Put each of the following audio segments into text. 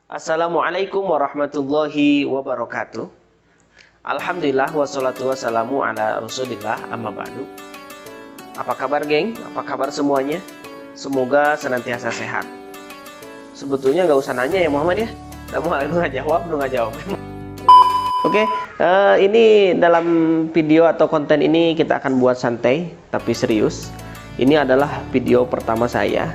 Assalamualaikum warahmatullahi wabarakatuh. Alhamdulillah wassalatu wassalamu ala rasulillah amma ba'du. Apa kabar geng? Apa kabar semuanya? Semoga senantiasa sehat. Sebetulnya nggak usah nanya ya Muhammad ya. Kamu nggak jawab. Oke, ini dalam video atau konten ini kita akan buat santai tapi serius. Ini adalah video pertama saya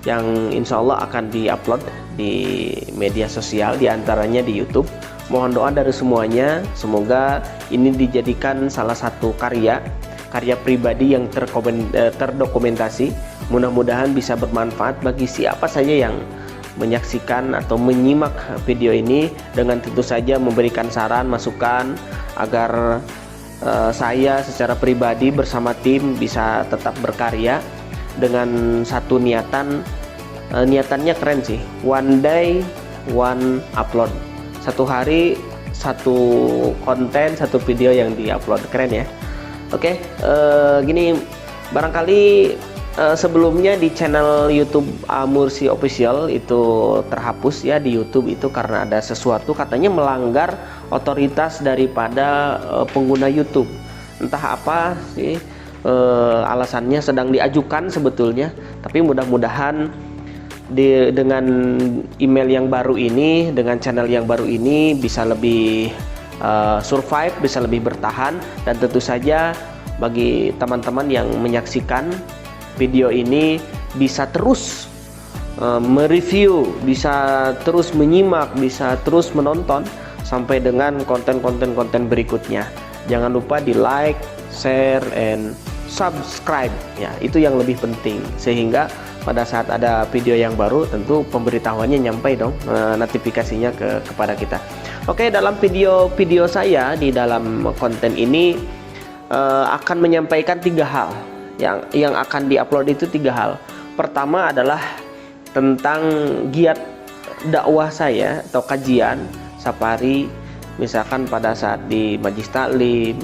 yang insya Allah akan diupload di media sosial, diantaranya di YouTube. Mohon doa dari semuanya, semoga ini dijadikan salah satu karya pribadi yang terdokumentasi. Mudah-mudahan bisa bermanfaat bagi siapa saja yang menyaksikan atau menyimak video ini, dengan tentu saja memberikan saran, masukan agar saya secara pribadi bersama tim bisa tetap berkarya dengan satu niatannya keren sih, one day one upload, satu hari satu konten, satu video yang diupload, keren ya. Oke, gini, barangkali sebelumnya di channel YouTube Mursi Official itu terhapus ya di YouTube itu karena ada sesuatu katanya melanggar otoritas daripada pengguna YouTube, entah apa sih. Alasannya sedang diajukan sebetulnya, tapi mudah-mudahan dengan email yang baru ini, dengan channel yang baru ini bisa lebih survive, bisa lebih bertahan. Dan tentu saja bagi teman-teman yang menyaksikan video ini bisa terus mereview, bisa terus menyimak, bisa terus menonton sampai dengan konten-konten berikutnya. Jangan lupa di like, share, and subscribe ya, itu yang lebih penting, sehingga pada saat ada video yang baru tentu pemberitahuannya nyampe dong, notifikasinya kepada kita. Oke, dalam video saya di dalam konten ini akan menyampaikan 3 hal yang akan diupload. Itu 3 hal. Pertama adalah tentang giat dakwah saya atau kajian safari, misalkan pada saat di majlis taklim,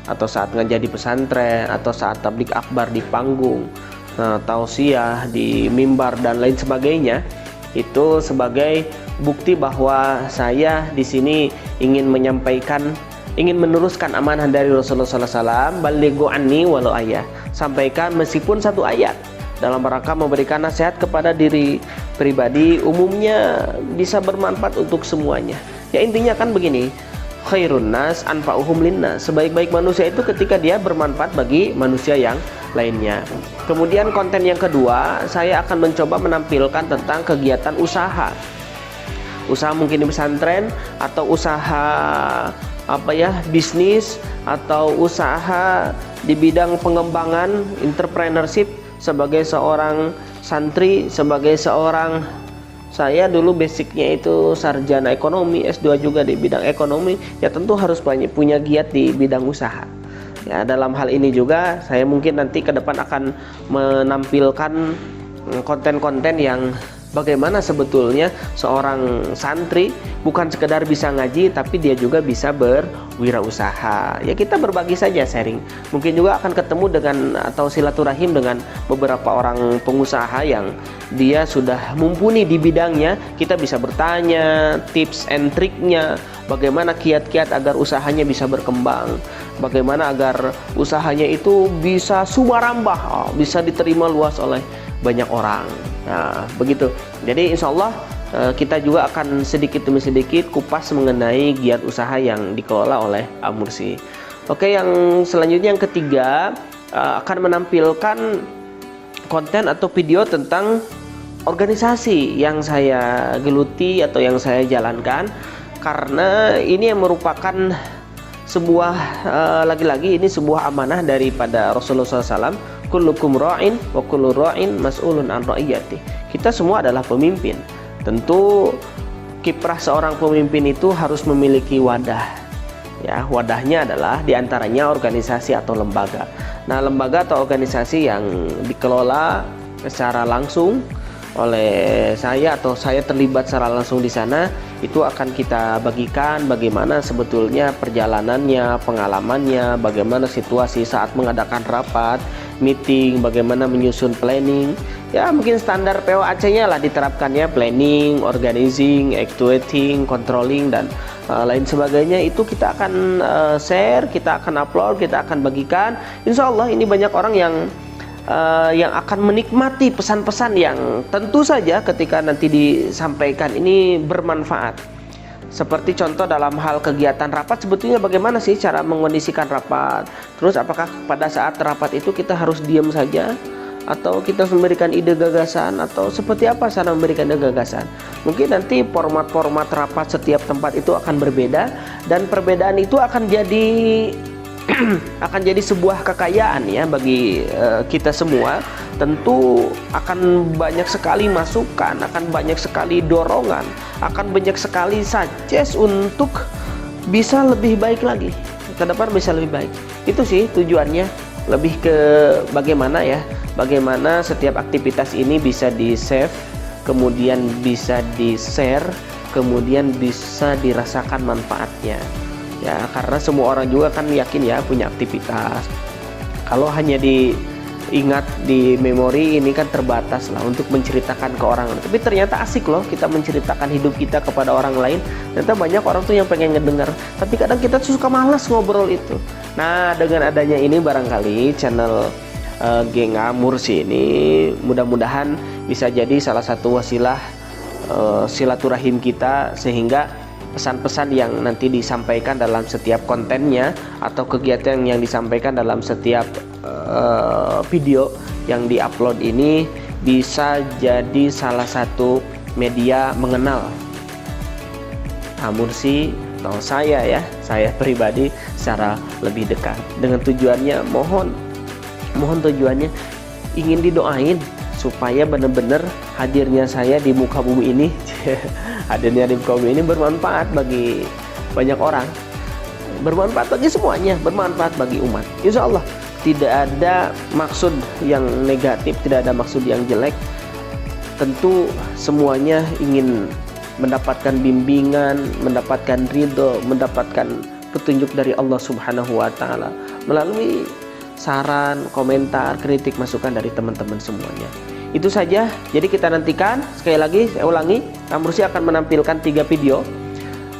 atau saat ngajak di pesantren, atau saat tablik akbar di panggung, tausiah di mimbar dan lain sebagainya. Itu sebagai bukti bahwa saya di sini ingin meneruskan amanah dari Rasulullah SAW, balighu anni walau ayah, sampaikan meskipun 1 ayat, dalam rangka memberikan nasihat kepada diri pribadi, umumnya bisa bermanfaat untuk semuanya. Ya intinya kan begini, khairun nas anfa'uhum linnas, sebaik-baik manusia itu ketika dia bermanfaat bagi manusia yang lainnya. Kemudian konten yang kedua, saya akan mencoba menampilkan tentang kegiatan usaha mungkin di pesantren, atau usaha bisnis, atau usaha di bidang pengembangan entrepreneurship sebagai seorang santri, sebagai seorang, saya dulu basicnya itu sarjana ekonomi, S2 juga di bidang ekonomi, ya tentu harus punya giat di bidang usaha. Ya, dalam hal ini juga saya mungkin nanti ke depan akan menampilkan konten-konten yang bagaimana sebetulnya seorang santri bukan sekedar bisa ngaji, tapi dia juga bisa berwirausaha. Ya kita berbagi saja, sharing. Mungkin juga akan ketemu dengan atau silaturahim dengan beberapa orang pengusaha yang dia sudah mumpuni di bidangnya. Kita bisa bertanya tips and triknya, bagaimana kiat-kiat agar usahanya bisa berkembang, bagaimana agar usahanya itu bisa sumarambah, bisa diterima luas oleh banyak orang. Nah begitu. Jadi insya Allah kita juga akan sedikit demi sedikit kupas mengenai giat usaha yang dikelola oleh Mursi. Oke, yang selanjutnya yang ketiga, akan menampilkan konten atau video tentang organisasi yang saya geluti atau yang saya jalankan, karena ini yang merupakan sebuah lagi-lagi ini sebuah amanah daripada Rasulullah SAW. Kullukum ra'in wa kullu ra'in mas'ulun an ra'iyati. Kita semua adalah pemimpin. Tentu kiprah seorang pemimpin itu harus memiliki wadah. Ya, wadahnya adalah diantaranya organisasi atau lembaga. Nah, lembaga atau organisasi yang dikelola secara langsung oleh saya atau saya terlibat secara langsung di sana, itu akan kita bagikan bagaimana sebetulnya perjalanannya, pengalamannya, bagaimana situasi saat mengadakan rapat, meeting, bagaimana menyusun planning. Ya mungkin standar POAC-nya lah diterapkannya, planning, organizing, actuating, controlling, dan lain sebagainya. Itu kita akan share, kita akan upload, kita akan bagikan. Insya Allah ini banyak orang yang akan menikmati pesan-pesan yang tentu saja ketika nanti disampaikan ini bermanfaat. Seperti contoh dalam hal kegiatan rapat, sebetulnya bagaimana sih cara mengondisikan rapat? Terus apakah pada saat rapat itu kita harus diam saja? Atau kita harus memberikan ide gagasan? Atau seperti apa cara memberikan ide gagasan? Mungkin nanti format-format rapat setiap tempat itu akan berbeda. Dan perbedaan itu akan jadi sebuah kekayaan ya bagi kita semua. Tentu akan banyak sekali masukan, akan banyak sekali dorongan, akan banyak sekali suggest untuk bisa lebih baik lagi, ke depan bisa lebih baik. Itu sih tujuannya, lebih ke bagaimana setiap aktivitas ini bisa di save, kemudian bisa di share, kemudian bisa dirasakan manfaatnya ya, karena semua orang juga kan yakin ya punya aktivitas. Kalau hanya diingat di memori ini kan terbatas lah untuk menceritakan ke orang lain. Tapi ternyata asik loh kita menceritakan hidup kita kepada orang lain. Ternyata banyak orang tuh yang pengen ngedengar, tapi kadang kita tuh suka malas ngobrol itu. Nah, dengan adanya ini barangkali channel Geng Mursi ini mudah-mudahan bisa jadi salah satu wasilah silaturahim kita, sehingga pesan-pesan yang nanti disampaikan dalam setiap kontennya atau kegiatan yang disampaikan dalam setiap video yang diupload ini bisa jadi salah satu media mengenal Mursi atau saya pribadi secara lebih dekat. Dengan tujuannya mohon tujuannya ingin didoain supaya benar-benar hadirnya saya di muka bumi ini hadirnya di muka bumi ini bermanfaat bagi banyak orang, bermanfaat bagi semuanya, bermanfaat bagi umat. Insya Allah tidak ada maksud yang negatif, tidak ada maksud yang jelek. Tentu semuanya ingin mendapatkan bimbingan, mendapatkan ridho, mendapatkan petunjuk dari Allah Subhanahu wa Ta'ala melalui saran, komentar, kritik, masukan dari teman-teman semuanya. Itu saja. Jadi kita nantikan, sekali lagi saya ulangi, Mursi akan menampilkan 3 video,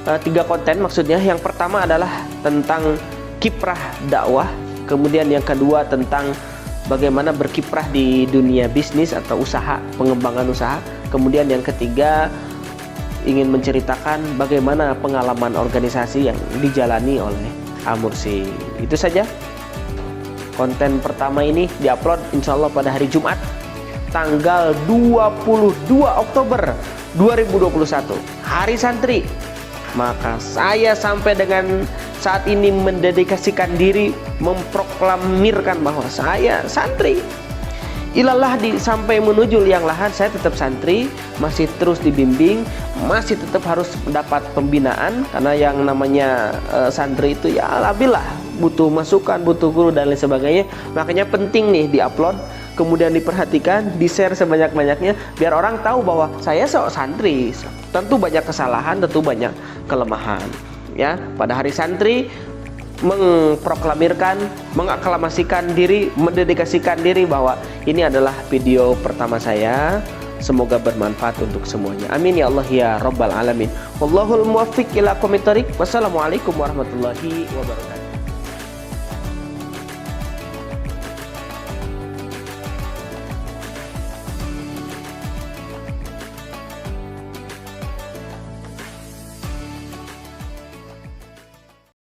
3 konten maksudnya. Yang pertama adalah tentang kiprah dakwah, kemudian yang kedua tentang bagaimana berkiprah di dunia bisnis atau usaha, pengembangan usaha, kemudian yang ketiga ingin menceritakan bagaimana pengalaman organisasi yang dijalani oleh Mursi. Itu saja. Konten pertama ini diupload insya Allah pada hari Jumat tanggal 22 Oktober 2021, Hari Santri. Maka saya sampai dengan saat ini mendedikasikan diri, memproklamirkan bahwa saya santri. Ilallah sampai menuju liang lahat, saya tetap santri, masih terus dibimbing, masih tetap harus mendapat pembinaan, karena yang namanya santri itu ya alhamdulillah butuh masukan, butuh guru dan lain sebagainya. Makanya penting nih diupload, kemudian diperhatikan, di-share sebanyak-banyaknya biar orang tahu bahwa saya santri. Tentu banyak kesalahan, tentu banyak kelemahan. Ya, pada hari santri memproklamirkan, mengaklamasikan diri, mendedikasikan diri bahwa ini adalah video pertama saya. Semoga bermanfaat untuk semuanya. Amin ya Allah ya Rabbal Alamin. Wallahul muwaffiq ila aqwamit thoriq. Wassalamualaikum warahmatullahi wabarakatuh.